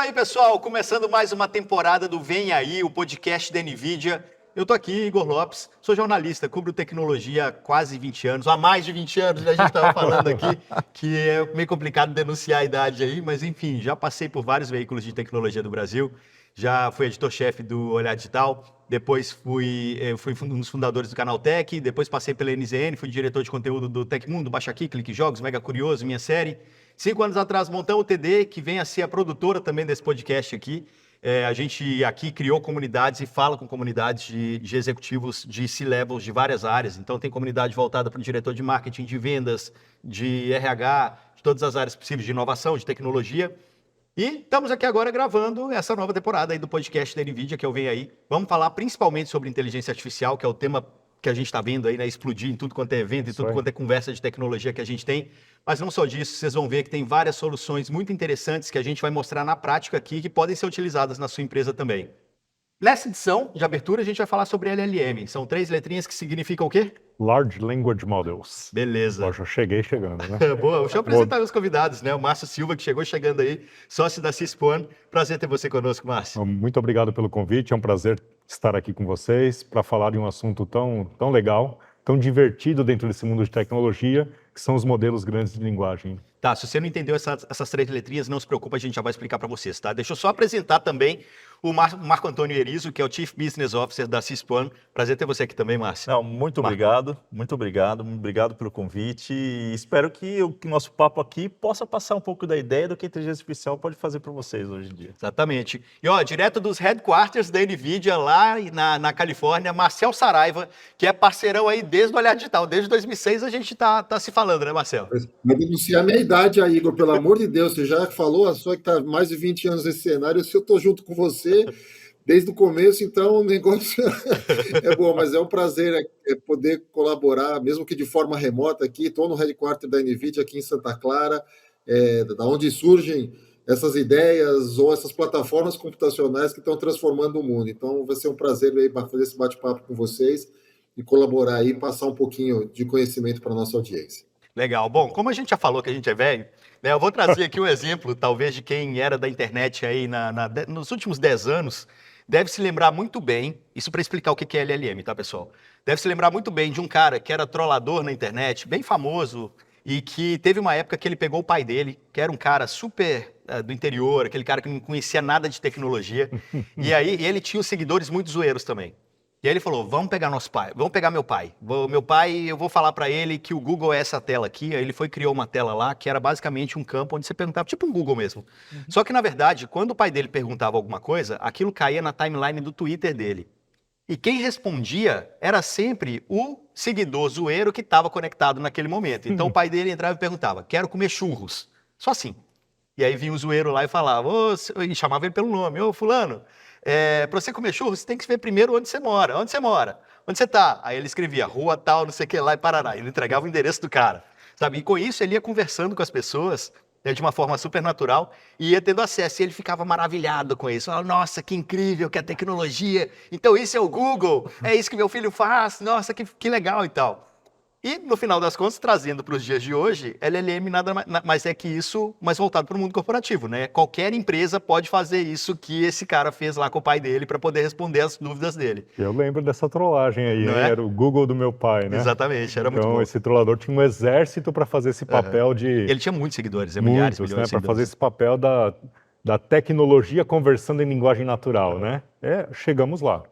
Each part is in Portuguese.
aí, pessoal, começando mais uma temporada do Vem Aí, o podcast da NVIDIA. Eu tô aqui, Igor Lopes, sou jornalista, cubro tecnologia há quase 20 anos, há mais de 20 anos, né? A gente estava falando aqui, que é meio complicado denunciar a idade aí, mas enfim, já passei por vários veículos de tecnologia do Brasil, já fui editor-chefe do Olhar Digital, depois fui um dos fundadores do Canaltech, depois passei pela NZN, fui diretor de conteúdo do Tecmundo, Baixa Aqui, Clique Jogos, Mega Curioso, minha série. 5 anos atrás montamos o TD, que vem a ser a produtora também desse podcast aqui. A gente aqui criou comunidades e fala com comunidades de executivos de C-levels de várias áreas. Então tem comunidade voltada para o diretor de marketing, de vendas, de RH, de todas as áreas possíveis de inovação, de tecnologia. E estamos aqui agora gravando essa nova temporada aí do podcast da NVIDIA, que eu venho aí. Vamos falar principalmente sobre inteligência artificial, que é o tema que a gente está vendo aí, né, explodir em tudo quanto é evento, em tudo quanto é conversa de tecnologia que a gente tem. Mas não só disso, vocês vão ver que tem várias soluções muito interessantes que a gente vai mostrar na prática aqui, que podem ser utilizadas na sua empresa também. Nessa edição de abertura, a gente vai falar sobre LLM. São 3 letrinhas que significam o quê? Large Language Models. Beleza. Eu já cheguei chegando, né? Boa, deixa eu apresentar os convidados, né? O Márcio Silva, que chegou chegando aí, sócio da Cispoan. Prazer ter você conosco, Márcio. Muito obrigado pelo convite, é um prazer estar aqui com vocês para falar de um assunto tão legal, tão divertido dentro desse mundo de tecnologia, que são os modelos grandes de linguagem. Tá, se você não entendeu essas 3 letrinhas, não se preocupa, a gente já vai explicar para vocês, tá? Deixa eu só apresentar também o Marco Antônio Erizo, que é o Chief Business Officer da Cispoan. Prazer ter você aqui também, Márcio. Não, muito obrigado pelo convite e espero que o nosso papo aqui possa passar um pouco da ideia do que a inteligência artificial pode fazer para vocês hoje em dia. Exatamente. E ó, direto dos headquarters da NVIDIA, lá na Califórnia, Marcel Saraiva, que é parceirão aí desde o Olhar Digital. Desde 2006 a gente tá se falando, né, Marcel? Vai denunciar a minha idade aí, Igor, pelo amor de Deus. Você já falou, a sua que está mais de 20 anos nesse cenário, se eu estou junto com você desde o começo, então o negócio é bom, mas é um prazer poder colaborar, mesmo que de forma remota aqui. Estou no headquarter da NVIDIA aqui em Santa Clara, da onde surgem essas ideias ou essas plataformas computacionais que estão transformando o mundo. Então vai ser um prazer aí fazer esse bate-papo com vocês e colaborar aí, passar um pouquinho de conhecimento para a nossa audiência. Legal. Bom, como a gente já falou que a gente é velho, né, eu vou trazer aqui um exemplo, talvez, de quem era da internet aí nos últimos 10 anos, deve se lembrar muito bem, isso para explicar o que é LLM, tá, pessoal? Deve se lembrar muito bem de um cara que era trollador na internet, bem famoso, e que teve uma época que ele pegou o pai dele, que era um cara super do interior, aquele cara que não conhecia nada de tecnologia, e aí ele tinha os seguidores muito zoeiros também. E aí ele falou, vamos pegar nosso pai, vamos pegar meu pai. Meu pai, eu vou falar para ele que o Google é essa tela aqui. Aí ele criou uma tela lá que era basicamente um campo onde você perguntava, tipo um Google mesmo. Só que, na verdade, quando o pai dele perguntava alguma coisa, aquilo caía na timeline do Twitter dele. E quem respondia era sempre o seguidor zoeiro que estava conectado naquele momento. Então o pai dele entrava e perguntava, quero comer churros. Só assim. E aí vinha o zoeiro lá e falava, e chamava ele pelo nome, ô fulano, para você comer churros, você tem que ver primeiro onde você mora. Onde você mora? Onde você está? Aí ele escrevia rua tal, não sei o que lá e Paraná. Ele entregava o endereço do cara, sabe? E com isso ele ia conversando com as pessoas, né, de uma forma super natural e ia tendo acesso. E ele ficava maravilhado com isso. Falava, nossa, que incrível que é a tecnologia. Então isso é o Google, é isso que meu filho faz. Nossa, que legal e tal. E, no final das contas, trazendo para os dias de hoje, LLM nada mais é que isso, mas voltado para o mundo corporativo, né? Qualquer empresa pode fazer isso que esse cara fez lá com o pai dele para poder responder as dúvidas dele. Eu lembro dessa trollagem aí, né? Era o Google do meu pai, né? Exatamente, era muito bom. Então, esse trollador tinha um exército para fazer esse papel de... Ele tinha muitos seguidores, milhares, milhões de seguidores. Para fazer esse papel da tecnologia conversando em linguagem natural, né? Chegamos lá.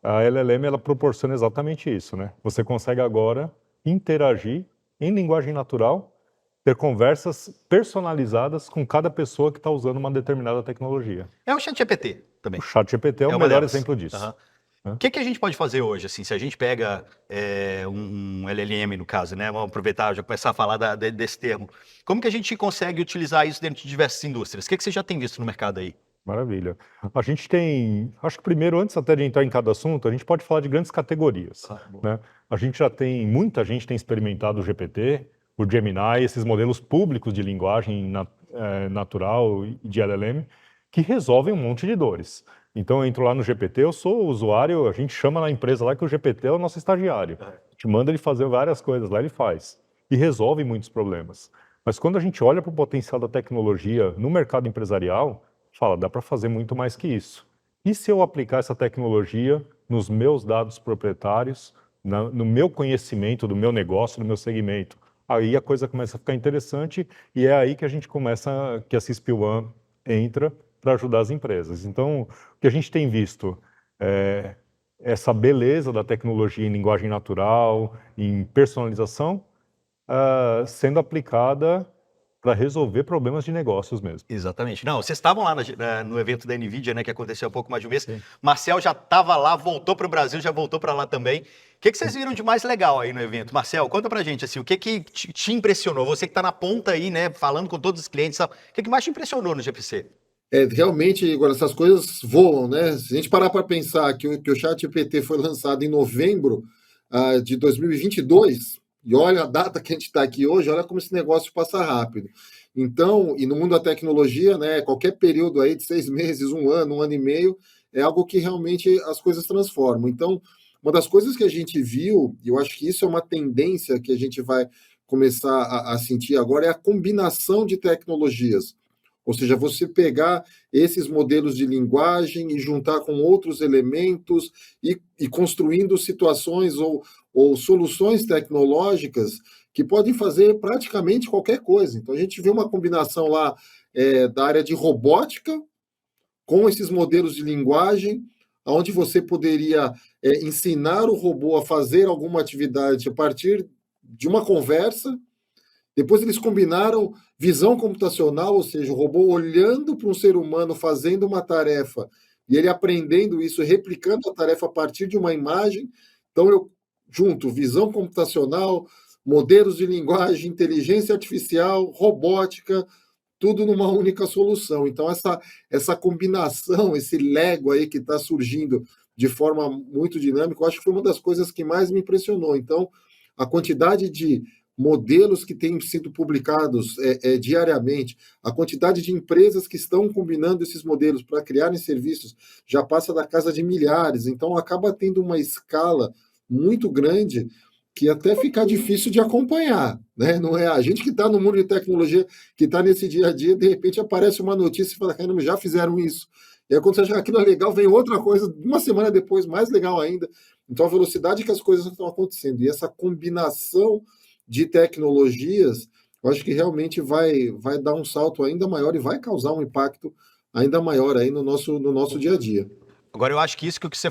A LLM, ela proporciona exatamente isso, né? Você consegue agora interagir em linguagem natural, ter conversas personalizadas com cada pessoa que está usando uma determinada tecnologia. É o ChatGPT também. O ChatGPT é o melhor exemplo disso. O que a gente pode fazer hoje, assim, se a gente pega um LLM, no caso, né? Vamos aproveitar, já começar a falar desse termo. Como que a gente consegue utilizar isso dentro de diversas indústrias? O que você já tem visto no mercado aí? Maravilha. A gente tem, acho que primeiro, antes até de entrar em cada assunto, a gente pode falar de grandes categorias. Né? A gente já tem, muita gente tem experimentado o GPT, o Gemini, esses modelos públicos de linguagem natural e de LLM, que resolvem um monte de dores. Então eu entro lá no GPT, eu sou usuário, a gente chama na empresa lá que o GPT é o nosso estagiário. A gente manda ele fazer várias coisas lá, ele faz. E resolve muitos problemas. Mas quando a gente olha para o potencial da tecnologia no mercado empresarial, fala, dá para fazer muito mais que isso. E se eu aplicar essa tecnologia nos meus dados proprietários, no meu conhecimento do meu negócio, do meu segmento? Aí a coisa começa a ficar interessante e é aí que a gente começa, que a CISP1 entra para ajudar as empresas. Então, o que a gente tem visto é essa beleza da tecnologia em linguagem natural, em personalização, sendo aplicada para resolver problemas de negócios mesmo. Exatamente. Não, vocês estavam lá no evento da NVIDIA, né, que aconteceu há pouco mais de um mês. Sim. Marcel já estava lá, voltou para o Brasil, já voltou para lá também. O que vocês viram de mais legal aí no evento? Marcel, conta pra gente, assim, o que te impressionou? Você que está na ponta aí, né, falando com todos os clientes, sabe? O que mais te impressionou no GPC? Realmente, agora, essas coisas voam, né? Se a gente parar para pensar que o ChatGPT foi lançado em novembro de 2022, e olha a data que a gente está aqui hoje, olha como esse negócio passa rápido. Então, e no mundo da tecnologia, né, qualquer período aí de 6 meses, um ano e meio, é algo que realmente as coisas transformam. Então, uma das coisas que a gente viu, e eu acho que isso é uma tendência que a gente vai começar a sentir agora, é a combinação de tecnologias. Ou seja, você pegar esses modelos de linguagem e juntar com outros elementos e construindo situações ou soluções tecnológicas que podem fazer praticamente qualquer coisa. Então, a gente vê uma combinação lá da área de robótica com esses modelos de linguagem, onde você poderia ensinar o robô a fazer alguma atividade a partir de uma conversa. Depois eles combinaram visão computacional, ou seja, o robô olhando para um ser humano fazendo uma tarefa e ele aprendendo isso, replicando a tarefa a partir de uma imagem. Então eu junto visão computacional, modelos de linguagem, inteligência artificial, robótica, tudo numa única solução. Então essa combinação, esse Lego aí que está surgindo de forma muito dinâmica, eu acho que foi uma das coisas que mais me impressionou. Então a quantidade de modelos que têm sido publicados diariamente, a quantidade de empresas que estão combinando esses modelos para criarem serviços já passa da casa de milhares, então acaba tendo uma escala muito grande que até fica difícil de acompanhar, né? Não é a gente que está no mundo de tecnologia, que está nesse dia a dia, de repente aparece uma notícia e fala, caramba, já fizeram isso. E aí quando você acha que aquilo é legal, vem outra coisa, uma semana depois, mais legal ainda. Então a velocidade que as coisas estão acontecendo e essa combinação de tecnologias, eu acho que realmente vai dar um salto ainda maior e vai causar um impacto ainda maior aí no nosso dia a dia. Agora, eu acho que isso que você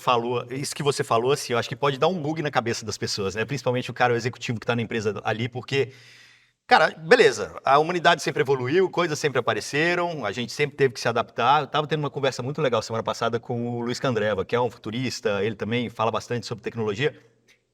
falou, assim, eu acho que pode dar um bug na cabeça das pessoas, né? Principalmente o cara, o executivo que está na empresa ali, porque, cara, beleza, a humanidade sempre evoluiu, coisas sempre apareceram, a gente sempre teve que se adaptar. Eu estava tendo uma conversa muito legal semana passada com o Luiz Candreva, que é um futurista, ele também fala bastante sobre tecnologia.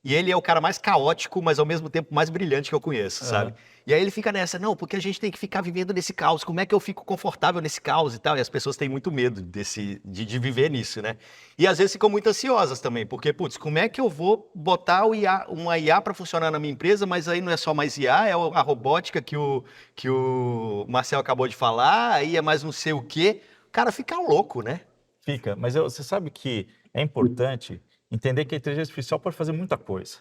E ele é o cara mais caótico, mas ao mesmo tempo mais brilhante que eu conheço, sabe? E aí ele fica nessa, não, porque a gente tem que ficar vivendo nesse caos, como é que eu fico confortável nesse caos e tal? E as pessoas têm muito medo de viver nisso, né? E às vezes ficam muito ansiosas também, porque, putz, como é que eu vou botar uma IA para funcionar na minha empresa, mas aí não é só mais IA, é a robótica que o Marcel acabou de falar, aí é mais não sei o quê. O cara fica louco, né? Fica, mas você sabe que é importante entender que a inteligência artificial pode fazer muita coisa.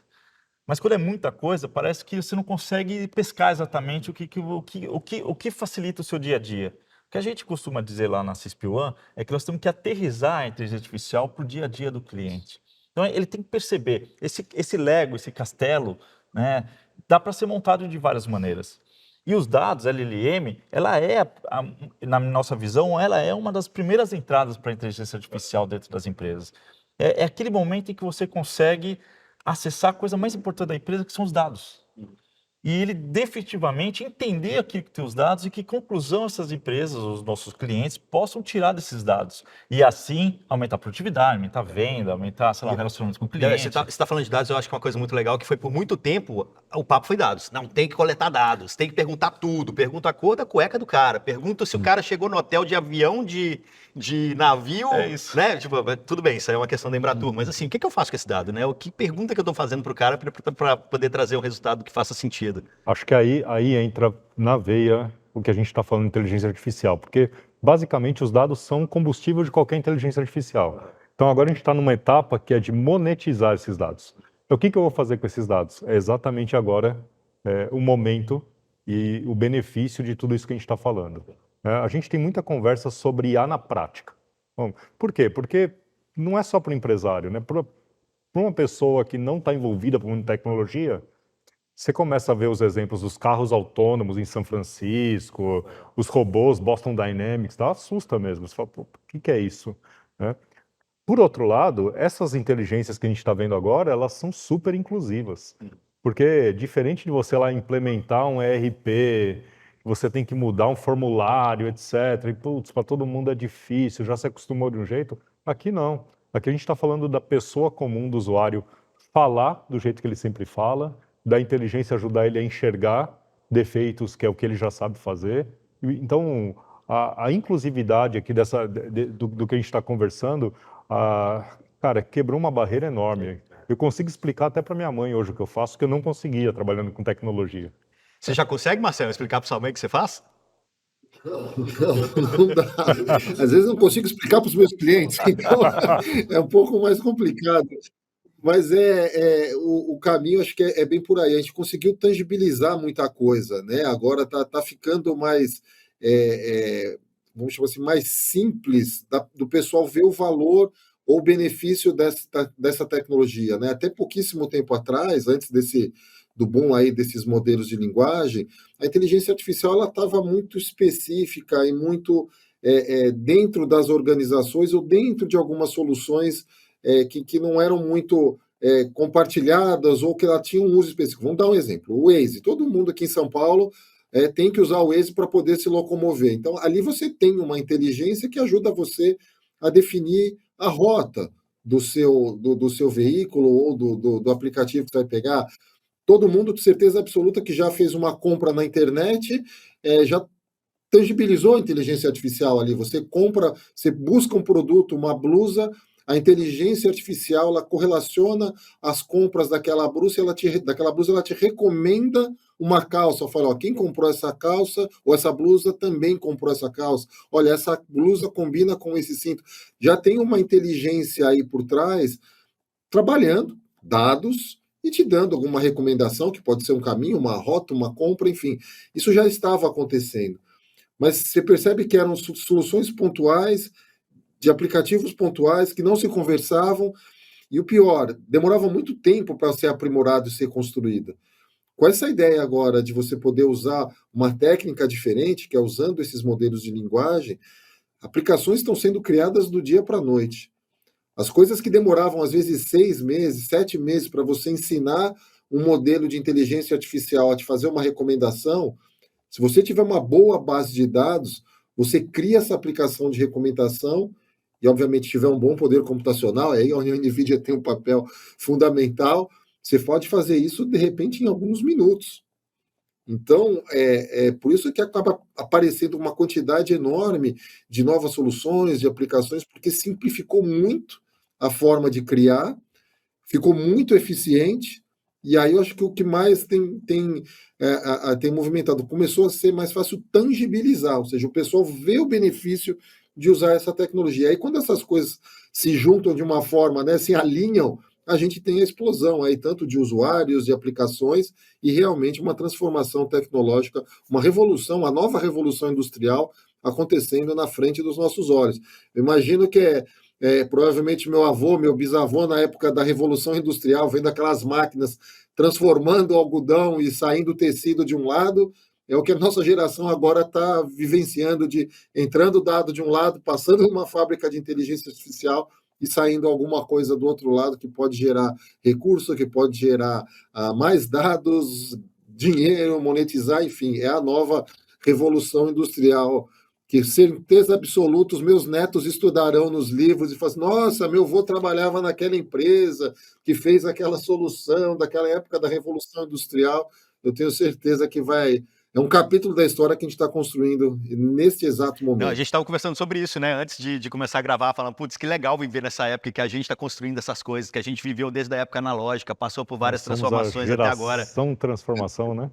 Mas quando é muita coisa, parece que você não consegue pescar exatamente o que facilita o seu dia a dia. O que a gente costuma dizer lá na CISP1 é que nós temos que aterrissar a inteligência artificial para o dia a dia do cliente. Então ele tem que perceber, esse Lego, esse castelo, né, dá para ser montado de várias maneiras. E os dados, a LLM, ela na nossa visão, ela é uma das primeiras entradas para a inteligência artificial dentro das empresas. É aquele momento em que você consegue acessar a coisa mais importante da empresa, que são os dados. E ele definitivamente entender aquilo que tem os dados e que conclusão essas empresas, os nossos clientes, possam tirar desses dados. E assim, aumentar a produtividade, aumentar a venda, aumentar, sei lá, o relacionamento com o cliente. Você está falando de dados, eu acho que é uma coisa muito legal, que foi por muito tempo, o papo foi dados. Não, tem que coletar dados, tem que perguntar tudo. Pergunta a cor da cueca do cara, pergunta se o cara chegou no hotel de avião, de navio, né? Tipo, tudo bem, isso aí é uma questão da Embratur, mas assim, o que eu faço com esse dado, né? Que pergunta que eu estou fazendo para o cara para poder trazer um resultado que faça sentido? Acho que aí entra na veia o que a gente está falando de inteligência artificial, porque basicamente os dados são combustível de qualquer inteligência artificial. Então agora a gente está numa etapa que é de monetizar esses dados. Então, o que eu vou fazer com esses dados? É exatamente agora o momento e o benefício de tudo isso que a gente está falando. A gente tem muita conversa sobre IA na prática. Bom, por quê? Porque não é só para o empresário, né? Para uma pessoa que não está envolvida com tecnologia, você começa a ver os exemplos dos carros autônomos em São Francisco, os robôs Boston Dynamics, dá assusta mesmo. Você fala, pô, o que é isso? Né? Por outro lado, essas inteligências que a gente está vendo agora, elas são super inclusivas. Porque diferente de você lá implementar um ERP, você tem que mudar um formulário, etc. E, putz, para todo mundo é difícil, já se acostumou de um jeito. Aqui não. Aqui a gente está falando da pessoa comum, do usuário, falar do jeito que ele sempre fala, da inteligência ajudar ele a enxergar defeitos, que é o que ele já sabe fazer. Então, a inclusividade aqui do que a gente está conversando, cara, quebrou uma barreira enorme. Eu consigo explicar até para minha mãe hoje o que eu faço, que eu não conseguia trabalhando com tecnologia. Você já consegue, Marcelo, explicar para sua mãe o que você faz? Não dá. Às vezes eu não consigo explicar para os meus clientes, então é um pouco mais complicado. Mas o caminho, acho que é bem por aí. A gente conseguiu tangibilizar muita coisa, né? Agora tá ficando mais, vamos chamar assim, mais simples do pessoal ver o valor ou o benefício dessa tecnologia, né? Até pouquíssimo tempo atrás, antes do boom aí desses modelos de linguagem, a inteligência artificial ela estava muito específica e muito dentro das organizações ou dentro de algumas soluções que não eram muito compartilhadas ou que ela tinha um uso específico. Vamos dar um exemplo. O Waze. Todo mundo aqui em São Paulo tem que usar o Waze para poder se locomover. Então, ali você tem uma inteligência que ajuda você a definir a rota do seu veículo ou do aplicativo que você vai pegar. Todo mundo, de certeza absoluta, que já fez uma compra na internet, já tangibilizou a inteligência artificial ali. Você compra, você busca um produto, uma blusa, a inteligência artificial ela correlaciona as compras daquela blusa, ela te recomenda uma calça. Fala, ó, quem comprou essa calça ou essa blusa também comprou essa calça. Olha, essa blusa combina com esse cinto. Já tem uma inteligência aí por trás trabalhando dados e te dando alguma recomendação, que pode ser um caminho, uma rota, uma compra, enfim. Isso já estava acontecendo. Mas você percebe que eram soluções pontuais, de aplicativos pontuais, que não se conversavam, e o pior, demorava muito tempo para ser aprimorado e ser construída. Com essa ideia agora de você poder usar uma técnica diferente, que é usando esses modelos de linguagem, aplicações estão sendo criadas do dia para a noite. As coisas que demoravam, às vezes, 6 meses, 7 meses para você ensinar um modelo de inteligência artificial a te fazer uma recomendação, se você tiver uma boa base de dados, você cria essa aplicação de recomendação e, obviamente, tiver um bom poder computacional, aí onde a NVIDIA tem um papel fundamental, você pode fazer isso, de repente, em alguns minutos. Então, por isso que acaba aparecendo uma quantidade enorme de novas soluções, de aplicações, porque simplificou muito a forma de criar, ficou muito eficiente, e aí eu acho que o que mais tem movimentado, começou a ser mais fácil tangibilizar, ou seja, o pessoal vê o benefício de usar essa tecnologia. Aí quando essas coisas se juntam de uma forma, né, se alinham, a gente tem a explosão aí, tanto de usuários, de aplicações, e realmente uma transformação tecnológica, uma revolução, uma nova revolução industrial acontecendo na frente dos nossos olhos. Eu imagino que provavelmente meu avô, meu bisavô, na época da Revolução Industrial, vendo aquelas máquinas transformando o algodão e saindo o tecido de um lado, é o que a nossa geração agora está vivenciando, de entrando dado de um lado, passando numa fábrica de inteligência artificial e saindo alguma coisa do outro lado que pode gerar recurso, que pode gerar mais dados, dinheiro, monetizar, enfim, é a nova revolução industrial, que certeza absoluta os meus netos estudarão nos livros e falam assim, nossa, meu avô trabalhava naquela empresa que fez aquela solução daquela época da Revolução Industrial. Eu tenho certeza que é um capítulo da história que a gente está construindo neste exato momento. Não, a gente estava conversando sobre isso, né? Antes de começar a gravar, falando, putz, que legal viver nessa época que a gente está construindo essas coisas, que a gente viveu desde a época analógica, passou por várias transformações até agora. Transformação, né?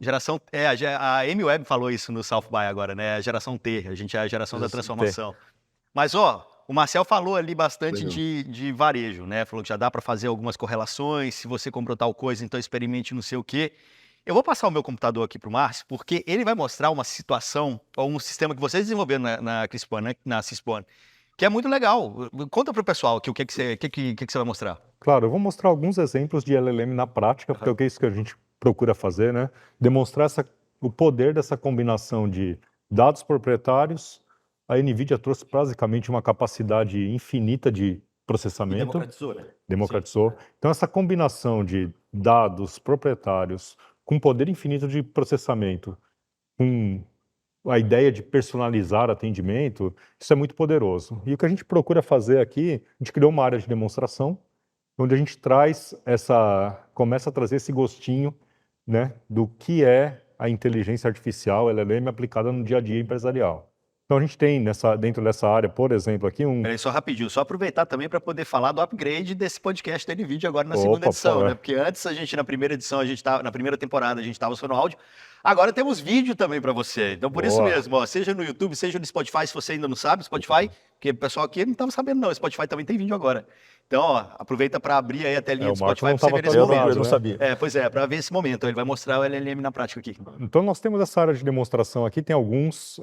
A Amy Webb falou isso no South by agora, né? A geração T, a gente é a geração da transformação. Mas, o Marcel falou ali bastante de varejo, né? Falou que já dá para fazer algumas correlações, se você comprou tal coisa, então experimente não sei o quê. Eu vou passar o meu computador aqui para o Márcio, porque ele vai mostrar uma situação, ou um sistema que vocês desenvolveram na Crispan, né, na Cispan, que é muito legal. Conta para o pessoal aqui o que você vai mostrar. Claro, eu vou mostrar alguns exemplos de LLM na prática, porque é isso que a gente procura fazer, né? Demonstrar o poder dessa combinação de dados proprietários. A NVIDIA trouxe basicamente uma capacidade infinita de processamento. democratizou, né? Democratizou. Então, essa combinação de dados proprietários com poder infinito de processamento, com a ideia de personalizar atendimento, isso é muito poderoso. E o que a gente procura fazer aqui, a gente criou uma área de demonstração, onde a gente começa a trazer esse gostinho, né, do que é a inteligência artificial, LLM, aplicada no dia a dia empresarial. Então a gente tem dentro dessa área, por exemplo, aqui Peraí, só rapidinho, só aproveitar também para poder falar do upgrade desse podcast da NVIDIA agora na Opa, segunda edição, pô, né? Porque antes na primeira edição, na primeira temporada, a gente estava só no áudio. Agora temos vídeo também para você. Então, por isso Boa. mesmo, ó, seja no YouTube, seja no Spotify, se você ainda não sabe, Spotify, porque o pessoal aqui não estava sabendo, não. O Spotify também tem vídeo agora. Então, ó, aproveita para abrir aí a telinha do o Marco Spotify não para você tava ver nesse atualizado, momento. Eu não né? sabia. Pois é, para ver esse momento. Ele vai mostrar o LLM na prática aqui. Então, nós temos essa área de demonstração aqui, tem alguns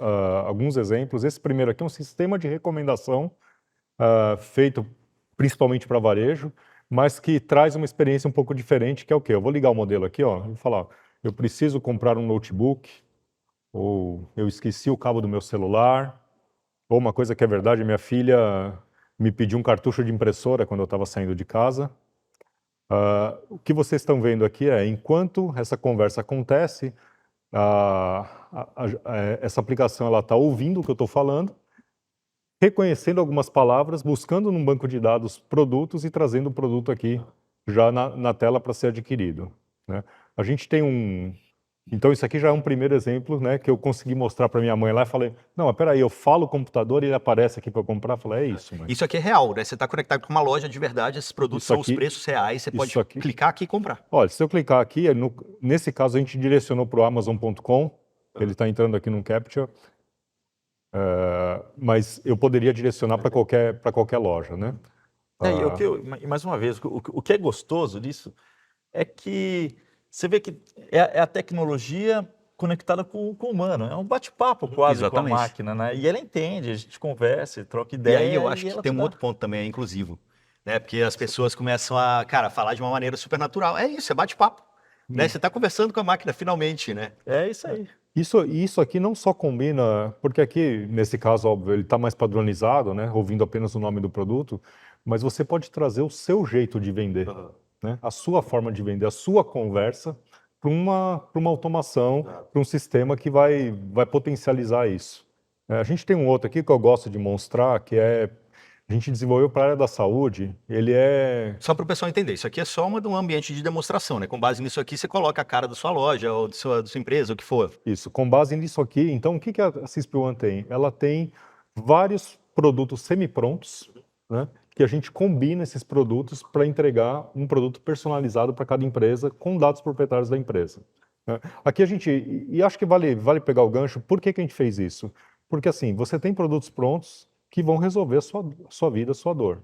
exemplos. Esse primeiro aqui é um sistema de recomendação feito principalmente para varejo, mas que traz uma experiência um pouco diferente, que é o quê? Eu vou ligar o modelo aqui, ó, vou falar, eu preciso comprar um notebook, ou eu esqueci o cabo do meu celular, ou uma coisa que é verdade, minha filha me pediu um cartucho de impressora quando eu estava saindo de casa. O que vocês estão vendo aqui é, enquanto essa conversa acontece, essa aplicação está ouvindo o que eu estou falando, reconhecendo algumas palavras, buscando num banco de dados produtos e trazendo o produto aqui já na tela para ser adquirido, né? A gente tem Então isso aqui já é um primeiro exemplo, né, que eu consegui mostrar para minha mãe lá e falei, não, mas peraí, eu falo o computador e ele aparece aqui para eu comprar. Eu falei, é isso, mãe. Isso aqui é real, né? Você está conectado com uma loja de verdade, esses produtos Isso são aqui- os preços reais, você pode isso aqui- clicar aqui e comprar. Olha, se eu clicar aqui, nesse caso a gente direcionou para o Amazon.com, ele está entrando aqui no Capture, mas eu poderia direcionar para qualquer loja, né? E mais uma vez, o que é gostoso disso é que você vê que é a tecnologia conectada com o humano. É um bate-papo quase Exatamente. com a máquina, né? E ela entende, a gente conversa, troca E ideia. aí eu acho que ela tem te um dá. outro ponto também, é inclusivo, né? Porque as pessoas começam a, cara, falar de uma maneira super natural. É isso, é bate-papo, né? Você está conversando com a máquina finalmente, né? É isso aí. Isso aqui não só combina, porque aqui, nesse caso, óbvio, ele está mais padronizado, né, ouvindo apenas o nome do produto, mas você pode trazer o seu jeito de vender, né, a sua forma de vender, a sua conversa para uma automação, para um sistema que vai potencializar isso. A gente tem um outro aqui que eu gosto de mostrar, que a gente desenvolveu para a área da saúde, ele é... Só para o pessoal entender, isso aqui é só um ambiente de demonstração, né? Com base nisso aqui, você coloca a cara da sua loja ou da sua empresa, o que for. Isso, com base nisso aqui, então o que a CISP One tem? Ela tem vários produtos semi-prontos, né, que a gente combina esses produtos para entregar um produto personalizado para cada empresa com dados proprietários da empresa, né? Aqui a gente, e acho que vale pegar o gancho, por que a gente fez isso? Porque assim, você tem produtos prontos que vão resolver a sua vida, a sua dor,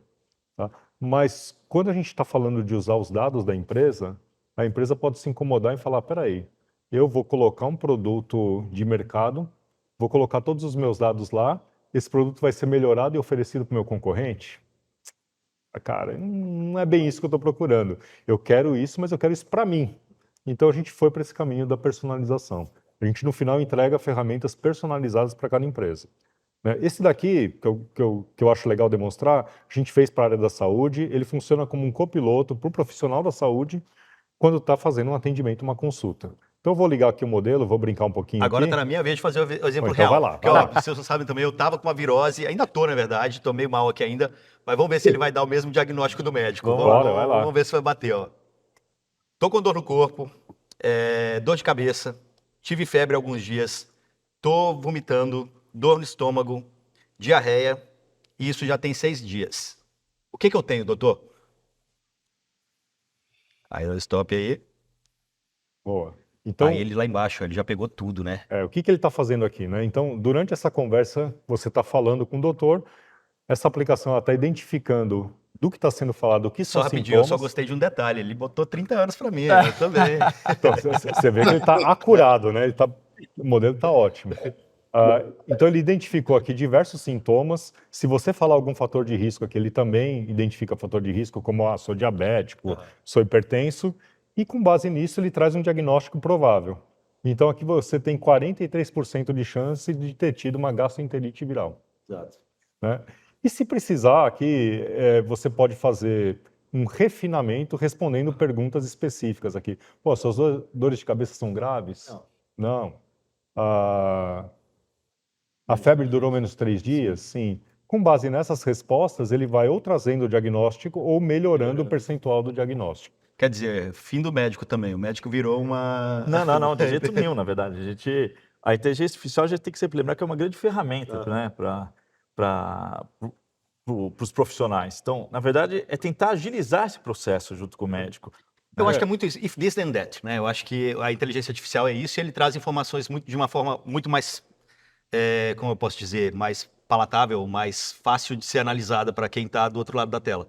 tá? Mas quando a gente está falando de usar os dados da empresa, a empresa pode se incomodar e falar, peraí, eu vou colocar um produto de mercado, vou colocar todos os meus dados lá, esse produto vai ser melhorado e oferecido para o meu concorrente? Cara, não é bem isso que eu estou procurando. Eu quero isso, mas eu quero isso para mim. Então a gente foi para esse caminho da personalização. A gente no final entrega ferramentas personalizadas para cada empresa, né? Esse daqui, que eu acho legal demonstrar, a gente fez para a área da saúde, ele funciona como um copiloto para o profissional da saúde quando está fazendo um atendimento, uma consulta. Então eu vou ligar aqui o modelo, vou brincar um pouquinho Agora aqui. está na minha vez de fazer o exemplo Então real. vai lá, Porque, vai ó, lá. vocês não sabem também, eu estava com uma virose, ainda estou, na verdade, estou meio mal aqui ainda, mas vamos ver se ele vai dar o mesmo diagnóstico do médico. Bora, vai lá. Vamos ver se vai bater, ó. Tô com dor no corpo, dor de cabeça, tive febre alguns dias, tô vomitando, dor no estômago, diarreia, e isso já tem 6 dias. O que eu tenho, doutor? Aí, stop aí. Boa. Então, Aí ele lá embaixo, ele já pegou tudo, né? o que ele está fazendo aqui, né? Então, durante essa conversa, você está falando com o doutor, essa aplicação está identificando do que está sendo falado, o que Só são rapidinho, eu só sintomas. gostei de um detalhe. Ele botou 30 anos para mim, eu também. Então, você vê que ele está acurado, né? O modelo está ótimo. Então, ele identificou aqui diversos sintomas. Se você falar algum fator de risco aqui, ele também identifica fator de risco, como sou diabético, sou hipertenso, e com base nisso, ele traz um diagnóstico provável. Então, aqui você tem 43% de chance de ter tido uma gastroenterite viral. Exato. Né? E se precisar, aqui você pode fazer um refinamento respondendo perguntas específicas aqui. Pô, suas dores de cabeça são graves? Não. A febre durou menos 3 dias? Sim. Com base nessas respostas, ele vai ou trazendo o diagnóstico ou melhorando o percentual do diagnóstico. Quer dizer, fim do médico também. O médico virou uma... Não, de jeito nenhum, na verdade. A inteligência artificial a gente tem que sempre lembrar que é uma grande ferramenta, né, para os profissionais. Então, na verdade, é tentar agilizar esse processo junto com o médico. Eu acho que é muito isso, if this then that, né? Eu acho que a inteligência artificial é isso e ele traz informações de uma forma muito mais, como eu posso dizer, mais palatável, mais fácil de ser analisada para quem está do outro lado da tela.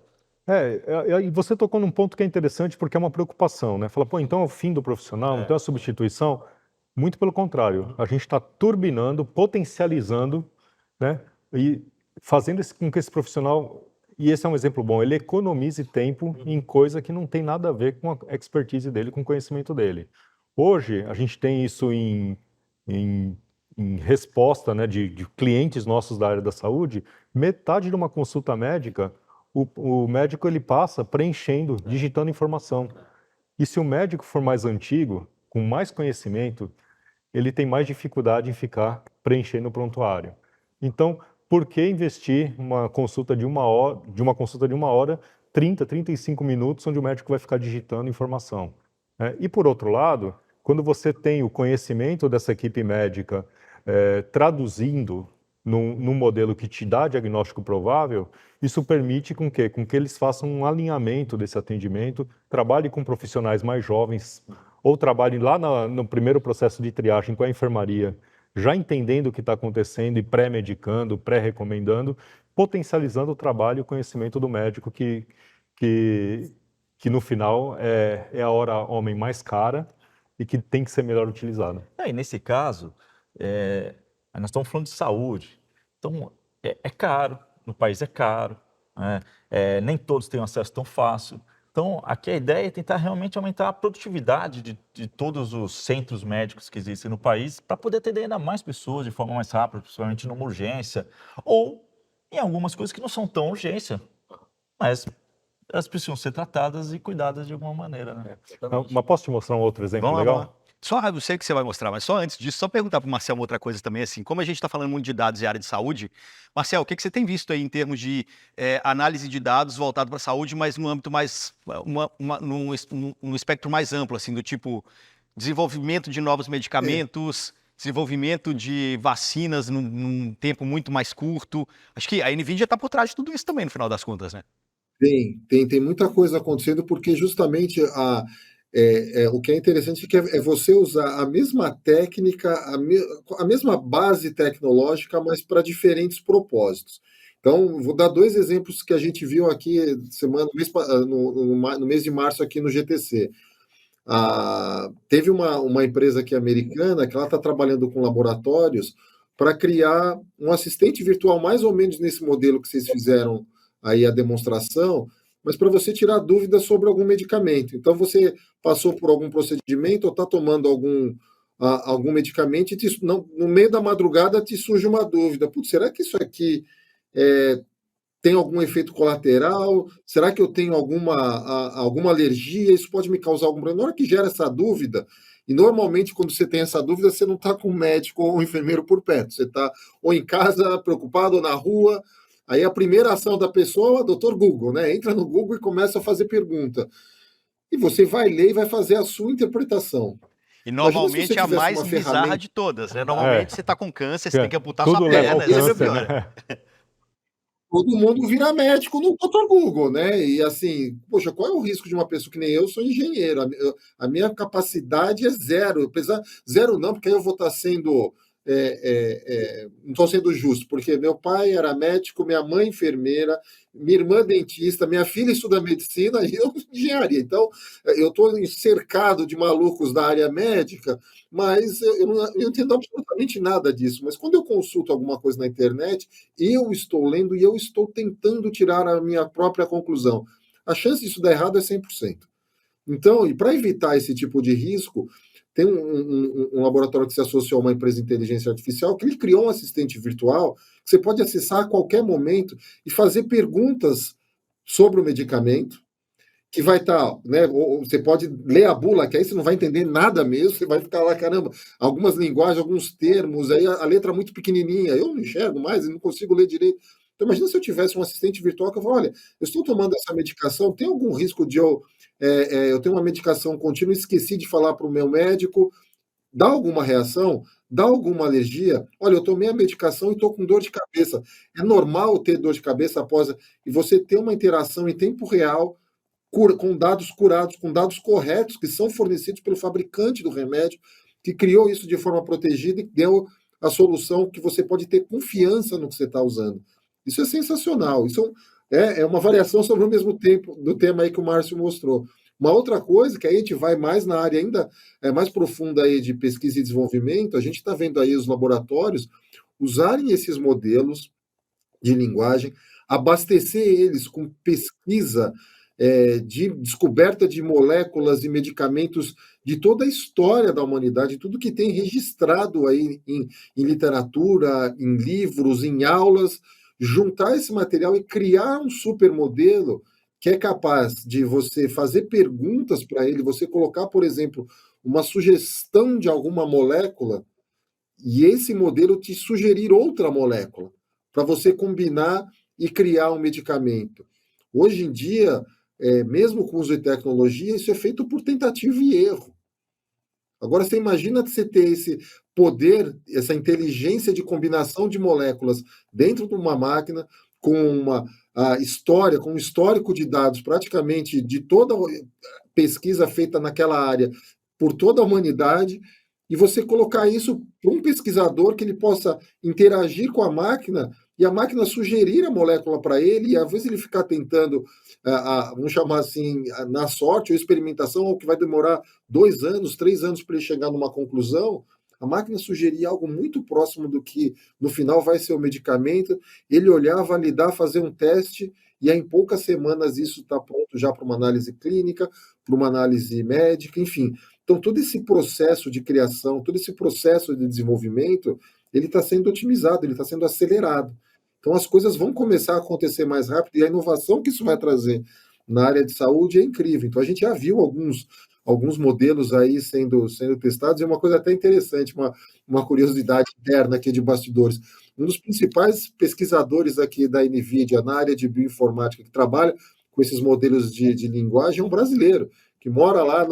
E você tocou num ponto que é interessante porque é uma preocupação, né? Fala, pô, então é o fim do profissional, então é a substituição? Muito pelo contrário, a gente está turbinando, potencializando, né? E fazendo com que esse profissional, e esse é um exemplo bom, ele economize tempo em coisa que não tem nada a ver com a expertise dele, com o conhecimento dele. Hoje, a gente tem isso em resposta, né, de clientes nossos da área da saúde, metade de uma consulta médica, o médico ele passa preenchendo, digitando informação. E se o médico for mais antigo, com mais conhecimento, ele tem mais dificuldade em ficar preenchendo o prontuário. Então, por que investir uma consulta de uma hora, 30, 35 minutos, onde o médico vai ficar digitando informação? E por outro lado, quando você tem o conhecimento dessa equipe médica traduzindo num modelo que te dá diagnóstico provável, isso permite com que eles façam um alinhamento desse atendimento, trabalhem com profissionais mais jovens, ou trabalhem lá no primeiro processo de triagem com a enfermaria, já entendendo o que está acontecendo e pré-medicando, pré-recomendando, potencializando o trabalho e o conhecimento do médico, que no final é a hora homem mais cara e que tem que ser melhor utilizada. E nesse caso, nós estamos falando de saúde, então é caro, no país é caro, né? Nem todos têm um acesso tão fácil. Então, aqui a ideia é tentar realmente aumentar a produtividade de todos os centros médicos que existem no país para poder atender ainda mais pessoas de forma mais rápida, principalmente numa urgência, ou em algumas coisas que não são tão urgência, mas elas precisam ser tratadas e cuidadas de alguma maneira. Né? Mas posso te mostrar um outro exemplo Vamos lá, legal? vamos lá. Só, eu sei que você vai mostrar, mas só antes disso, só perguntar para o Marcel uma outra coisa também, assim, como a gente está falando muito de dados e área de saúde, Marcel, o que você tem visto aí em termos de análise de dados voltado para a saúde, mas no âmbito mais, num espectro mais amplo, assim, do tipo desenvolvimento de novos medicamentos, desenvolvimento de vacinas num tempo muito mais curto. Acho que a NVIDIA está por trás de tudo isso também, no final das contas, né? Tem muita coisa acontecendo, porque justamente o que é interessante é que é você usar a mesma técnica, a mesma base tecnológica, mas para diferentes propósitos. Então, vou dar 2 exemplos que a gente viu aqui no mês de março aqui no GTC. Teve uma empresa aqui americana que ela está trabalhando com laboratórios para criar um assistente virtual mais ou menos nesse modelo que vocês fizeram aí a demonstração, mas para você tirar dúvidas sobre algum medicamento. Então, você passou por algum procedimento ou está tomando algum medicamento e no meio da madrugada te surge uma dúvida. Putz, será que isso aqui tem algum efeito colateral? Será que eu tenho alguma alergia? Isso pode me causar algum problema? Na hora que gera essa dúvida, e normalmente quando você tem essa dúvida, você não está com um médico ou um enfermeiro por perto. Você está ou em casa, preocupado, ou na rua. Aí a primeira ação da pessoa é o Dr. Google, né? Entra no Google e começa a fazer pergunta. E você vai ler e vai fazer a sua interpretação. E normalmente é a mais bizarra de todas, né? Normalmente você está com câncer, você tem que amputar sua perna, câncer, pior. né? Todo mundo vira médico no Dr. Google, né? E assim, poxa, qual é o risco de uma pessoa que nem eu sou engenheiro? A minha capacidade é zero. Zero não, porque aí eu vou estar sendo não estou sendo justo, porque meu pai era médico, minha mãe enfermeira, minha irmã dentista, minha filha estuda medicina e eu engenharia. Então, eu estou cercado de malucos da área médica, mas eu não entendo absolutamente nada disso. Mas quando eu consulto alguma coisa na internet, eu estou lendo e eu estou tentando tirar a minha própria conclusão. A chance disso dar errado é 100%. Então, e para evitar esse tipo de risco, tem um laboratório que se associou a uma empresa de inteligência artificial que ele criou um assistente virtual que você pode acessar a qualquer momento e fazer perguntas sobre o medicamento, que vai estar, né? Ou você pode ler a bula, que aí você não vai entender nada mesmo, você vai ficar lá, caramba, algumas linguagens, alguns termos, aí a letra muito pequenininha, eu não enxergo mais, eu não consigo ler direito. Então, imagina se eu tivesse um assistente virtual que eu falo, olha, eu estou tomando essa medicação, tem algum risco de eu tenho uma medicação contínua, esqueci de falar para o meu médico, dá alguma reação? Dá alguma alergia? Olha, eu tomei a medicação e estou com dor de cabeça. É normal ter dor de cabeça após... E você ter uma interação em tempo real com dados curados, com dados corretos, que são fornecidos pelo fabricante do remédio, que criou isso de forma protegida e deu a solução que você pode ter confiança no que você está usando. Isso é sensacional. Isso é uma variação sobre o mesmo tempo do tema aí que o Márcio mostrou. Uma outra coisa, que aí a gente vai mais na área ainda mais profunda aí de pesquisa e desenvolvimento, a gente está vendo aí os laboratórios usarem esses modelos de linguagem, abastecer eles com pesquisa de descoberta de moléculas e medicamentos de toda a história da humanidade, tudo que tem registrado aí em literatura, em livros, em aulas, juntar esse material e criar um supermodelo que é capaz de você fazer perguntas para ele, você colocar, por exemplo, uma sugestão de alguma molécula e esse modelo te sugerir outra molécula para você combinar e criar um medicamento. Hoje em dia, mesmo com o uso de tecnologia, isso é feito por tentativa e erro. Agora, você imagina você ter esse poder, essa inteligência de combinação de moléculas dentro de uma máquina, com uma história, com um histórico de dados praticamente de toda a pesquisa feita naquela área por toda a humanidade, e você colocar isso para um pesquisador que ele possa interagir com a máquina e a máquina sugerir a molécula para ele, e às vezes ele ficar tentando, vamos chamar assim, na sorte ou experimentação, ou que vai demorar 2 anos, 3 anos para ele chegar numa conclusão, a máquina sugeria algo muito próximo do que no final vai ser o medicamento, ele olhar, validar, fazer um teste, e aí em poucas semanas isso está pronto já para uma análise clínica, para uma análise médica, enfim. Então, todo esse processo de criação, todo esse processo de desenvolvimento, ele está sendo otimizado, ele está sendo acelerado. Então, as coisas vão começar a acontecer mais rápido e a inovação que isso vai trazer na área de saúde é incrível. Então, a gente já viu alguns modelos aí sendo testados, e uma coisa até interessante, uma curiosidade interna aqui de bastidores. Um dos principais pesquisadores aqui da NVIDIA na área de bioinformática, que trabalha com esses modelos de linguagem, é um brasileiro, que mora lá,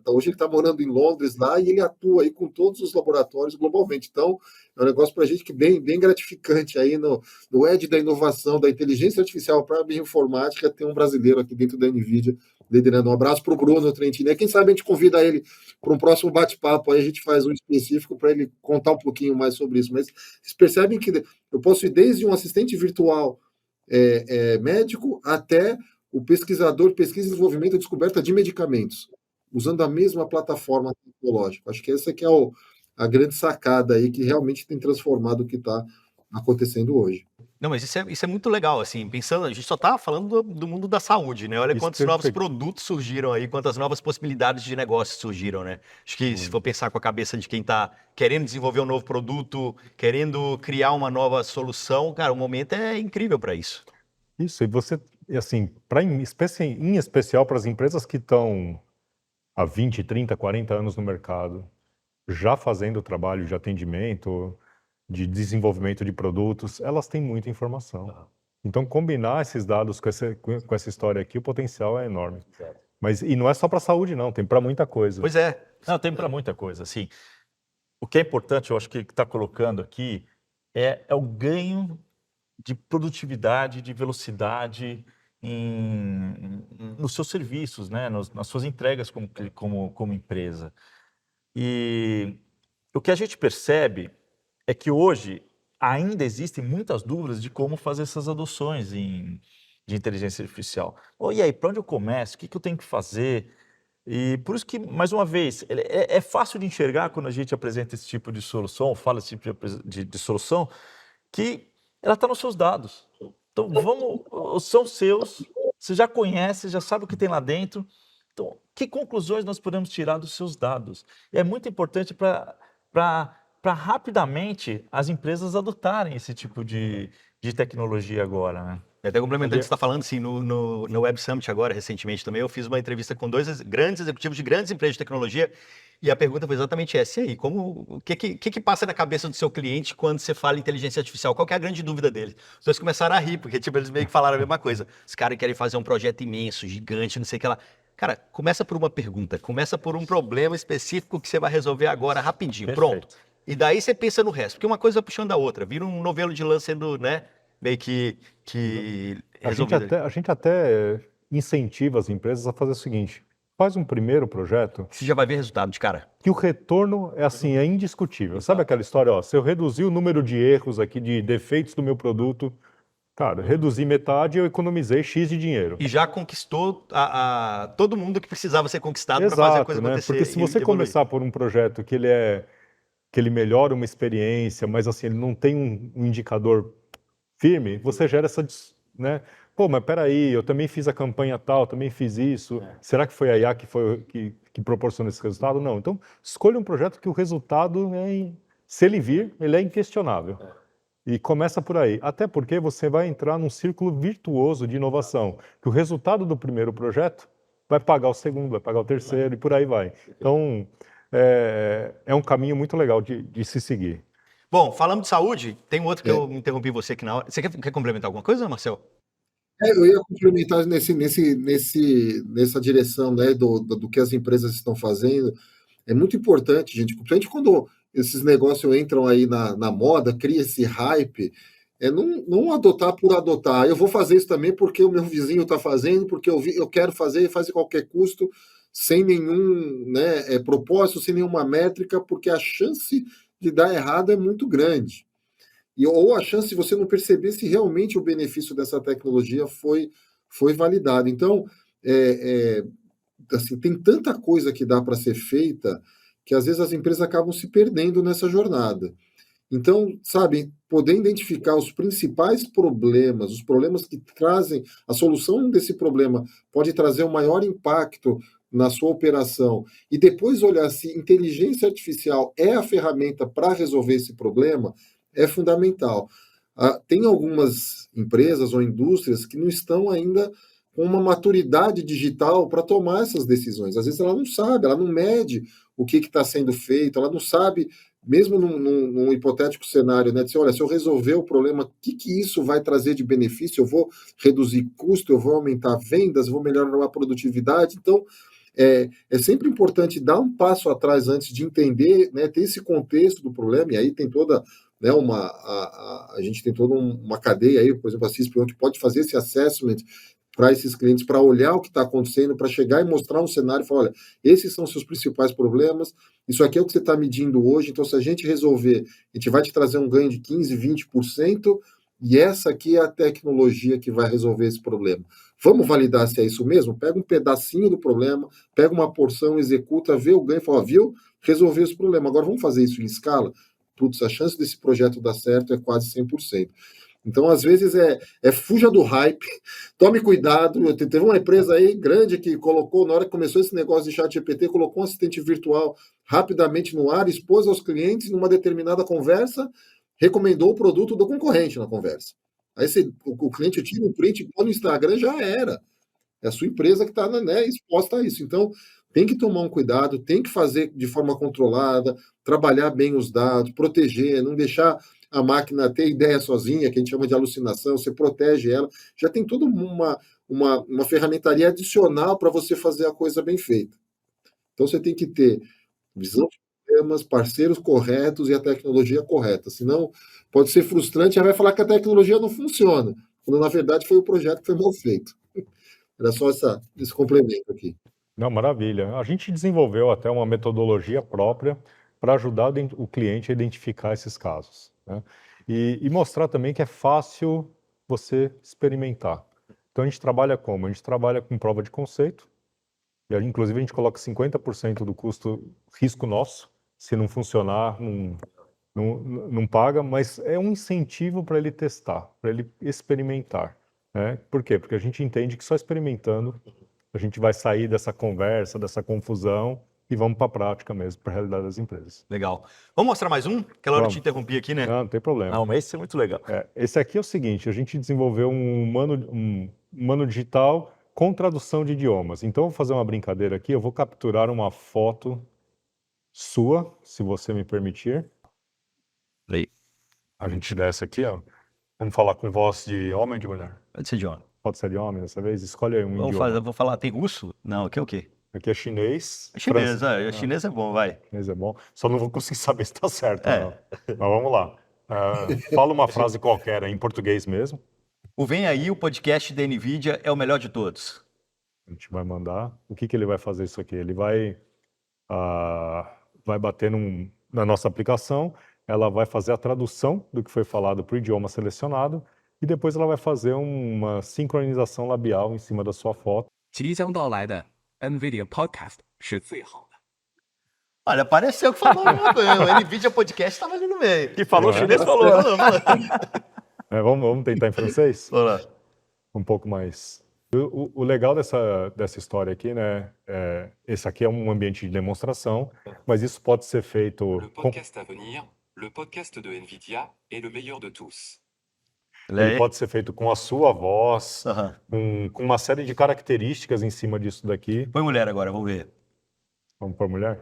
hoje ele está morando em Londres lá, e ele atua aí com todos os laboratórios globalmente. Então, é um negócio para a gente que bem gratificante aí no edge da inovação, da inteligência artificial para a bioinformática, tem um brasileiro aqui dentro da NVIDIA liderando. Um abraço para o Bruno Trentini. Quem sabe a gente convida ele para um próximo bate-papo, aí a gente faz um específico para ele contar um pouquinho mais sobre isso. Mas vocês percebem que eu posso ir desde um assistente virtual médico até o pesquisador, pesquisa e desenvolvimento e descoberta de medicamentos, usando a mesma plataforma tecnológica. Acho que essa que é a grande sacada aí, que realmente tem transformado o que está acontecendo hoje. Não, mas isso é muito legal, assim, pensando, a gente só tá falando do mundo da saúde, né? Olha Isso, quantos perfeito. novos produtos surgiram aí, quantas novas possibilidades de negócio surgiram, né? Acho que se for pensar com a cabeça de quem tá querendo desenvolver um novo produto, querendo criar uma nova solução, cara, o momento é incrível para isso. Isso, e você, assim, em especial para as empresas que estão há 20, 30, 40 anos no mercado, já fazendo trabalho de atendimento, de desenvolvimento de produtos, elas têm muita informação. Então, combinar esses dados com essa história aqui, o potencial é enorme. E não é só para a saúde, não, tem para muita coisa. Pois é. Não, tem para muita coisa. Assim, o que é importante, eu acho que está colocando aqui, é o ganho de produtividade, de velocidade nos seus serviços, né? Nas suas entregas como empresa. E o que a gente percebe é que hoje ainda existem muitas dúvidas de como fazer essas adoções de inteligência artificial. E aí, para onde eu começo? O que eu tenho que fazer? E por isso que, mais uma vez, é fácil de enxergar quando a gente apresenta esse tipo de solução, ou fala esse tipo de solução, que ela está nos seus dados. Então, são seus, você já conhece, já sabe o que tem lá dentro. Então, que conclusões nós podemos tirar dos seus dados? E é muito importante para rapidamente as empresas adotarem esse tipo de tecnologia agora, né? Até complementando o que você está falando, assim, no Web Summit agora, recentemente também, eu fiz uma entrevista com 2 grandes executivos de grandes empresas de tecnologia e a pergunta foi exatamente essa. E aí, o que passa na cabeça do seu cliente quando você fala inteligência artificial? Qual que é a grande dúvida deles? Os dois começaram a rir, porque tipo, eles meio que falaram a mesma coisa. Os caras querem fazer um projeto imenso, gigante, não sei o que lá. Cara, começa por uma pergunta, começa por um problema específico que você vai resolver agora, rapidinho, Perfeito. pronto. E daí você pensa no resto, porque uma coisa vai puxando a outra, vira um novelo de lã sendo, né, meio que resolvido. A gente até incentiva as empresas a fazer o seguinte: faz um primeiro projeto Você já vai ver resultado de cara. que o retorno é assim, é indiscutível. Sabe aquela história, ó, se eu reduzir o número de erros aqui, de defeitos do meu produto, cara, reduzi metade e eu economizei X de dinheiro. E já conquistou todo mundo que precisava ser conquistado para fazer a coisa né? acontecer. Porque se e você evoluir. começar por um projeto que ele melhora uma experiência, mas assim, ele não tem um indicador firme, você gera né? Pô, mas peraí, eu também fiz a campanha tal, também fiz isso. Será que foi a IA que proporcionou esse resultado? Não. Então, escolha um projeto que o resultado, se ele vir, ele é inquestionável. E começa por aí. Até porque você vai entrar num círculo virtuoso de inovação, que o resultado do primeiro projeto vai pagar o segundo, vai pagar o terceiro e por aí vai. Então, é um caminho muito legal de se seguir. Bom, falando de saúde, tem um outro que eu interrompi você aqui na hora. Você quer complementar alguma coisa, Marcel? Eu ia complementar nessa direção, né, do que as empresas estão fazendo. É muito importante, gente, principalmente quando esses negócios entram aí na moda, cria esse hype, não adotar por adotar. Eu vou fazer isso também porque o meu vizinho está fazendo, porque eu quero fazer, faz a qualquer custo, sem nenhum, né, propósito, sem nenhuma métrica, porque a chance de dar errado é muito grande. Ou a chance de você não perceber se realmente o benefício dessa tecnologia foi validado. Então, assim, tem tanta coisa que dá para ser feita que às vezes as empresas acabam se perdendo nessa jornada. Então, sabe, poder identificar os principais problemas, os problemas que trazem, a solução desse problema pode trazer um maior impacto na sua operação, e depois olhar se inteligência artificial é a ferramenta para resolver esse problema, é fundamental. Tem algumas empresas ou indústrias que não estão ainda com uma maturidade digital para tomar essas decisões. Às vezes ela não sabe, ela não mede o que está sendo feito, ela não sabe, mesmo num hipotético cenário, né, de dizer, olha, se eu resolver o problema, o que isso vai trazer de benefício? Eu vou reduzir custo, eu vou aumentar vendas, vou melhorar a produtividade. Então, é sempre importante dar um passo atrás antes de entender, né, ter esse contexto do problema, e aí tem toda, né, a gente tem toda uma cadeia aí, por exemplo, a CISP, onde pode fazer esse assessment para esses clientes, para olhar o que está acontecendo, para chegar e mostrar um cenário e falar, olha, esses são os seus principais problemas, isso aqui é o que você está medindo hoje, então se a gente resolver, a gente vai te trazer um ganho de 15%, 20%, e essa aqui é a tecnologia que vai resolver esse problema. Vamos validar se é isso mesmo? Pega um pedacinho do problema, pega uma porção, executa, vê o ganho e fala, viu? Resolveu esse problema. Agora vamos fazer isso em escala? Putz, a chance desse projeto dar certo é quase 100%. Então, às vezes, fuja do hype, tome cuidado. Teve uma empresa aí grande que colocou, na hora que começou esse negócio de chat GPT, colocou um assistente virtual rapidamente no ar, expôs aos clientes numa determinada conversa, recomendou o produto do concorrente na conversa. Aí o cliente tira um print no Instagram, já era. É a sua empresa que está, né, exposta a isso. Então, tem que tomar um cuidado, tem que fazer de forma controlada, trabalhar bem os dados, proteger, não deixar a máquina ter ideia sozinha, que a gente chama de alucinação, você protege ela. Já tem toda uma ferramentaria adicional para você fazer a coisa bem feita. Então, você tem que ter visão de problemas, parceiros corretos e a tecnologia correta. Senão, pode ser frustrante, já vai falar que a tecnologia não funciona, quando na verdade foi o projeto que foi mal feito. Era só esse complemento aqui. Não, maravilha. A gente desenvolveu até uma metodologia própria para ajudar o cliente a identificar esses casos, né? E mostrar também que é fácil você experimentar. Então a gente trabalha como? A gente trabalha com prova de conceito, e aí, inclusive a gente coloca 50% do custo risco nosso, se não funcionar, não paga, mas é um incentivo para ele testar, para ele experimentar, né? Por quê? Porque a gente entende que só experimentando a gente vai sair dessa conversa, dessa confusão e vamos para a prática mesmo, para a realidade das empresas. Legal. Vamos mostrar mais um? Aquela hora eu te Vamos. interrompi aqui, né? Não tem problema. Não, mas esse é muito legal. Esse aqui é o seguinte, a gente desenvolveu um mano digital com tradução de idiomas. Então, eu vou fazer uma brincadeira aqui, eu vou capturar uma foto sua, se você me permitir. Aí. A gente desce aqui, ó. Vamos falar com voz de homem ou de mulher? Pode ser de onde? Pode ser de homem dessa vez? Escolhe aí um idioma. Vou falar, tem russo? Não, aqui é o quê? Aqui é chinês. Chinês, chinês é bom, vai. Chinês é bom. Só não vou conseguir saber se está certo, É. não. Mas vamos lá. Fala uma frase qualquer, em português mesmo. O Vem Aí, o podcast da NVIDIA é o melhor de todos. A gente vai mandar. O que ele vai fazer isso aqui? Ele vai bater na nossa aplicação, ela vai fazer a tradução do que foi falado para o idioma selecionado e depois ela vai fazer uma sincronização labial em cima da sua foto. 即将到来的 NVIDIA Podcast 是最好的。 Olha, pareceu que falou o NVIDIA Podcast estava ali no meio. Que falou Não é? chinês, falou. Vamos tentar em francês? Vamos lá. Um pouco mais. O legal dessa história aqui, né? Esse aqui é um ambiente de demonstração, mas isso pode ser feito Le podcast à venir, le podcast de NVIDIA est le meilleur de tous. ele pode ser feito com a sua voz, Aham. com uma série de características em cima disso daqui. Põe mulher agora, vamos ver. Vamos para mulher?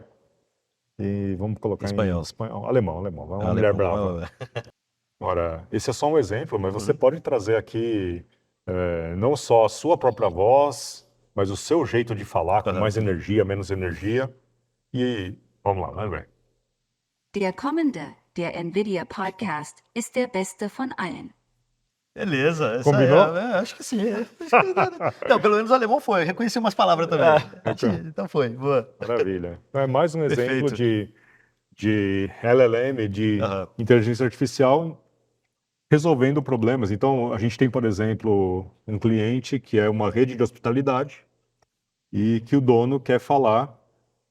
E vamos colocar Espanhol. em espanhol. Alemão. Uma Ah, mulher legal, brava. vamos ver. Ora, esse é só um exemplo, mas você pode trazer aqui não só a sua própria voz, mas o seu jeito de falar, com mais energia, menos energia. E vamos lá, vai ver. Der kommende, der NVIDIA Podcast, ist der beste von allen. Beleza. essa Combinou? acho que sim. Não, pelo menos o alemão foi. Eu reconheci umas palavras também. Então foi. Boa. Maravilha. É mais um exemplo Perfeito. de LLM, de Aham. inteligência artificial resolvendo problemas. Então, a gente tem, por exemplo, um cliente que é uma rede de hospitalidade e que o dono quer falar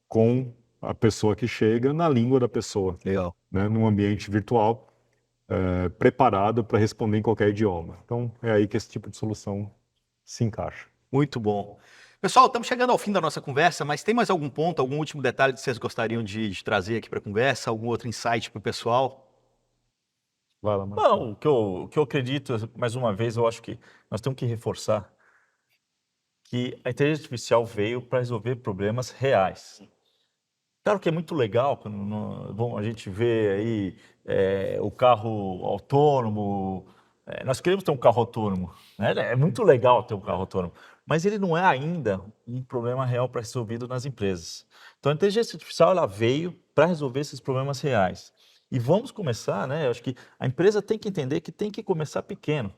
com a pessoa que chega na língua da pessoa, Legal. né, num ambiente virtual, preparado para responder em qualquer idioma. Então, é aí que esse tipo de solução se encaixa. Muito bom. Pessoal, estamos chegando ao fim da nossa conversa, mas tem mais algum ponto, algum último detalhe que vocês gostariam de trazer aqui para a conversa? Algum outro insight para o pessoal? Vai lá, Marcelo. Não, o que eu acredito, mais uma vez, eu acho que nós temos que reforçar que a inteligência artificial veio para resolver problemas reais. Claro que é muito legal quando a gente vê aí o carro autônomo. Nós queremos ter um carro autônomo, né? É muito legal ter um carro autônomo, mas ele não é ainda um problema real para ser resolvido nas empresas. Então, a inteligência artificial ela veio para resolver esses problemas reais. E vamos começar, né? Eu acho que a empresa tem que entender que tem que começar pequeno.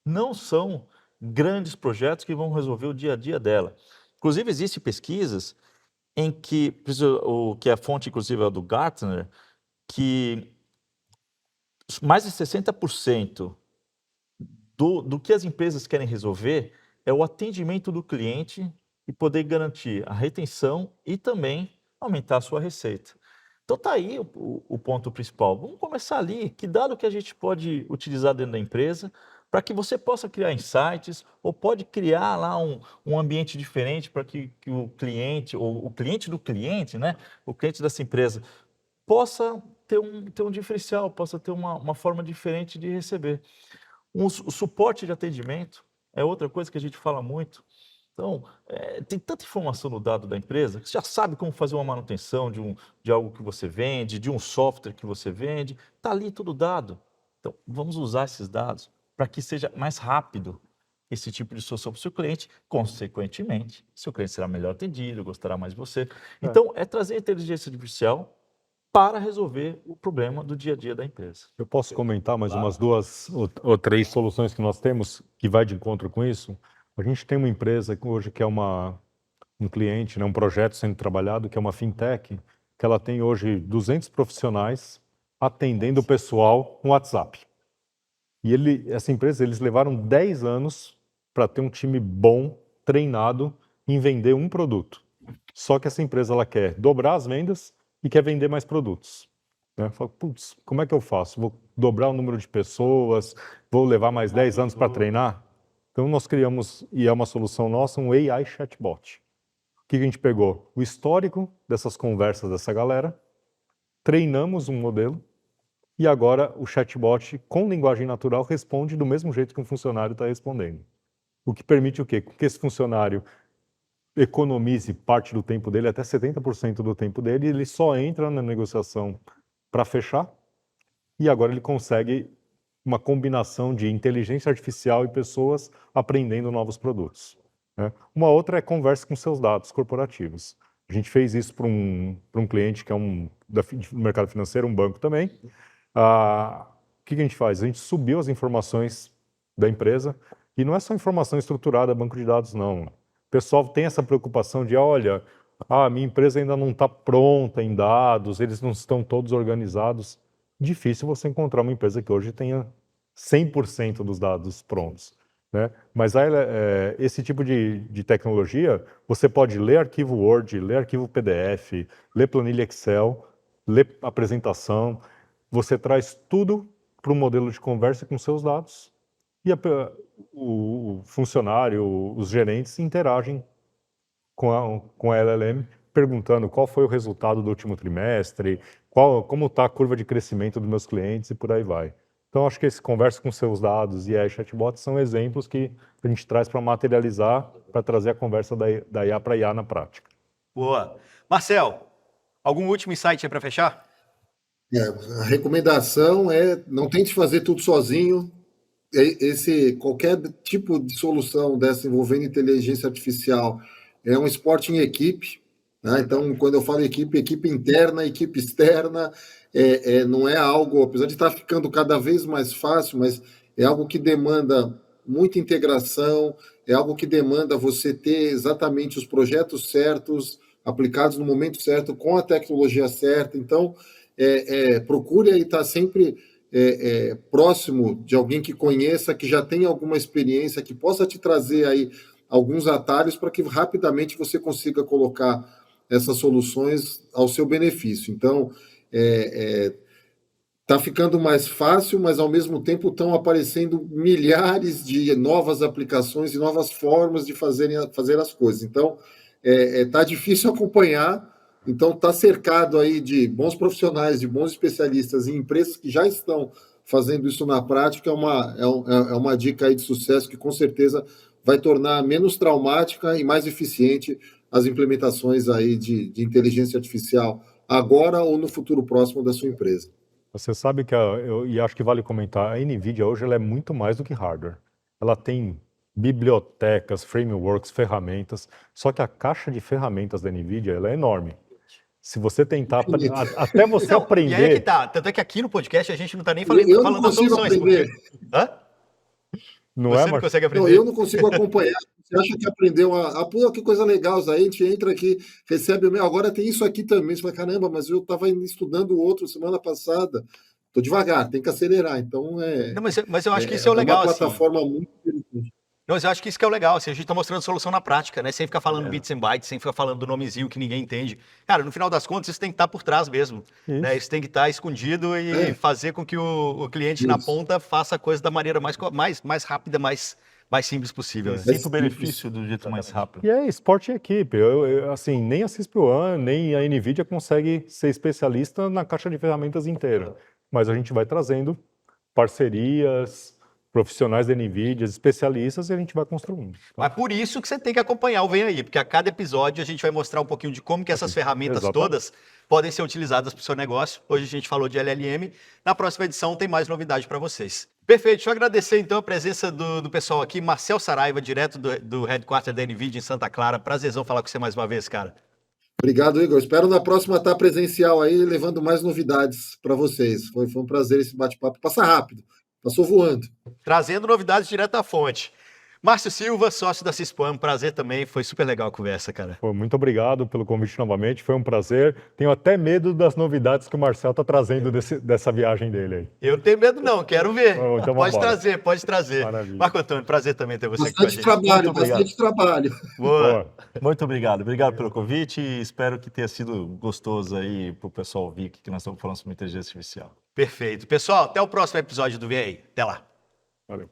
Não são grandes projetos que vão resolver o dia a dia dela. Inclusive, existem pesquisas em que a fonte, inclusive, é do Gartner, que mais de 60% do que as empresas querem resolver é o atendimento do cliente e poder garantir a retenção e também aumentar a sua receita. Então tá aí o ponto principal. Vamos começar ali. Que dado que a gente pode utilizar dentro da empresa para que você possa criar insights ou pode criar lá um ambiente diferente para que o cliente, ou o cliente do cliente, né, o cliente dessa empresa, possa ter um diferencial, possa ter uma forma diferente de receber. O suporte de atendimento é outra coisa que a gente fala muito. Então, tem tanta informação no dado da empresa que você já sabe como fazer uma manutenção de algo que você vende, de um software que você vende. Está ali tudo dado. Então, vamos usar esses dados para que seja mais rápido esse tipo de solução para o seu cliente. Consequentemente, seu cliente será melhor atendido, gostará mais de você. Então, é trazer a inteligência artificial para resolver o problema do dia a dia da empresa. Eu posso comentar mais umas duas ou três soluções que nós temos que vai de encontro com isso? A gente tem uma empresa hoje que é um cliente, né, um projeto sendo trabalhado, que é uma fintech, que ela tem hoje 200 profissionais atendendo o pessoal com WhatsApp. E essa empresa, eles levaram 10 anos para ter um time bom, treinado em vender um produto. Só que essa empresa ela quer dobrar as vendas e quer vender mais produtos. Né? Fala, putz, como é que eu faço? Vou dobrar o número de pessoas, vou levar mais 10 anos para treinar? Então nós criamos, e é uma solução nossa, um AI chatbot. O que a gente pegou? O histórico dessas conversas dessa galera, treinamos um modelo, e agora o chatbot, com linguagem natural, responde do mesmo jeito que um funcionário está respondendo. O que permite o quê? Que esse funcionário economize parte do tempo dele, até 70% do tempo dele, e ele só entra na negociação para fechar, e agora ele consegue uma combinação de inteligência artificial e pessoas aprendendo novos produtos. Né? Uma outra é conversa com seus dados corporativos. A gente fez isso para um cliente que é do mercado financeiro, um banco também. O que a gente faz? A gente subiu as informações da empresa, e não é só informação estruturada, banco de dados, não. O pessoal tem essa preocupação de, olha, a minha empresa ainda não está pronta em dados, eles não estão todos organizados. Difícil você encontrar uma empresa que hoje tenha 100% dos dados prontos. Né? Mas esse tipo de tecnologia, você pode ler arquivo Word, ler arquivo PDF, ler planilha Excel, ler apresentação. Você traz tudo para um modelo de conversa com seus dados e o funcionário, os gerentes interagem com a LLM, perguntando qual foi o resultado do último trimestre, como está a curva de crescimento dos meus clientes e por aí vai. Então, acho que esse conversa com seus dados e a chatbot são exemplos que a gente traz para materializar, para trazer a conversa da IA para IA na prática. Boa. Marcel, algum último insight aí para fechar? A recomendação é não tente fazer tudo sozinho. Qualquer tipo de solução dessa envolvendo inteligência artificial é um esporte em equipe. Né? Então, quando eu falo equipe interna, equipe externa, não é algo, apesar de estar ficando cada vez mais fácil, mas é algo que demanda muita integração, é algo que demanda você ter exatamente os projetos certos, aplicados no momento certo, com a tecnologia certa. Então, procure aí estar sempre próximo de alguém que conheça, que já tenha alguma experiência, que possa te trazer aí alguns atalhos para que rapidamente você consiga colocar essas soluções ao seu benefício. Então, está ficando mais fácil, mas ao mesmo tempo estão aparecendo milhares de novas aplicações e novas formas de fazer as coisas. Então, está difícil acompanhar. Então, está cercado aí de bons profissionais, de bons especialistas em empresas que já estão fazendo isso na prática. É uma dica aí de sucesso que, com certeza, vai tornar menos traumática e mais eficiente as implementações aí de inteligência artificial agora ou no futuro próximo da sua empresa. Você sabe que, e acho que vale comentar, a NVIDIA hoje ela é muito mais do que hardware. Ela tem bibliotecas, frameworks, ferramentas, só que a caixa de ferramentas da NVIDIA ela é enorme. Se você tentar, até você aprender... E aí é que tá, tanto é que aqui no podcast a gente não está nem falando das soluções. Aprender. Hã? Você não consegue aprender? Não, eu não consigo acompanhar. Você acha que aprendeu pô, que coisa legal, aí a gente entra aqui, recebe o meu, agora tem isso aqui também. Você fala, caramba, mas eu estava estudando o outro semana passada. Estou devagar, tem que acelerar. Então, Não, mas eu acho que isso é o legal. É uma plataforma muito interessante. Não, mas eu acho que isso que é o legal, assim, a gente está mostrando solução na prática, né? Sem ficar falando bits and bytes, sem ficar falando do nomezinho que ninguém entende. Cara, no final das contas, isso tem que estar por trás mesmo. Isso. Né? Isso tem que estar escondido e fazer com que o cliente na ponta faça a coisa da maneira mais rápida, mais simples possível. Né? Sinta o benefício do jeito mais rápido. E é esporte em equipe. Assim, nem a CISPRO-1, nem a NVIDIA consegue ser especialista na caixa de ferramentas inteira. Mas a gente vai trazendo parcerias, profissionais da NVIDIA, especialistas, e a gente vai construindo. Mas por isso que você tem que acompanhar o Vem Aí, porque a cada episódio a gente vai mostrar um pouquinho de como que essas ferramentas todas podem ser utilizadas para o seu negócio. Hoje a gente falou de LLM, na próxima edição tem mais novidade para vocês. Perfeito, deixa eu agradecer então a presença do pessoal aqui, Marcel Saraiva, direto do headquarter da NVIDIA em Santa Clara. Prazerzão falar com você mais uma vez, cara. Obrigado, Igor. Espero na próxima estar presencial aí, levando mais novidades para vocês. Foi um prazer esse bate-papo. Passa rápido, passou voando. Trazendo novidades direto da fonte. Márcio Silva, sócio da Cispam, prazer também, foi super legal a conversa, cara. Pô, muito obrigado pelo convite novamente, foi um prazer. Tenho até medo das novidades que o Marcel está trazendo dessa viagem dele aí. Eu não tenho medo não, quero ver. Então Pode vambora. trazer, pode trazer. Maravilha. Marco Antônio, prazer também ter você aqui com a Bastante gente. trabalho, Muito obrigado. bastante trabalho. Boa. Boa. Muito obrigado. Obrigado pelo convite e espero que tenha sido gostoso aí para o pessoal ouvir que nós estamos falando sobre inteligência artificial. Perfeito. Pessoal, até o próximo episódio do VI. Até lá. Valeu.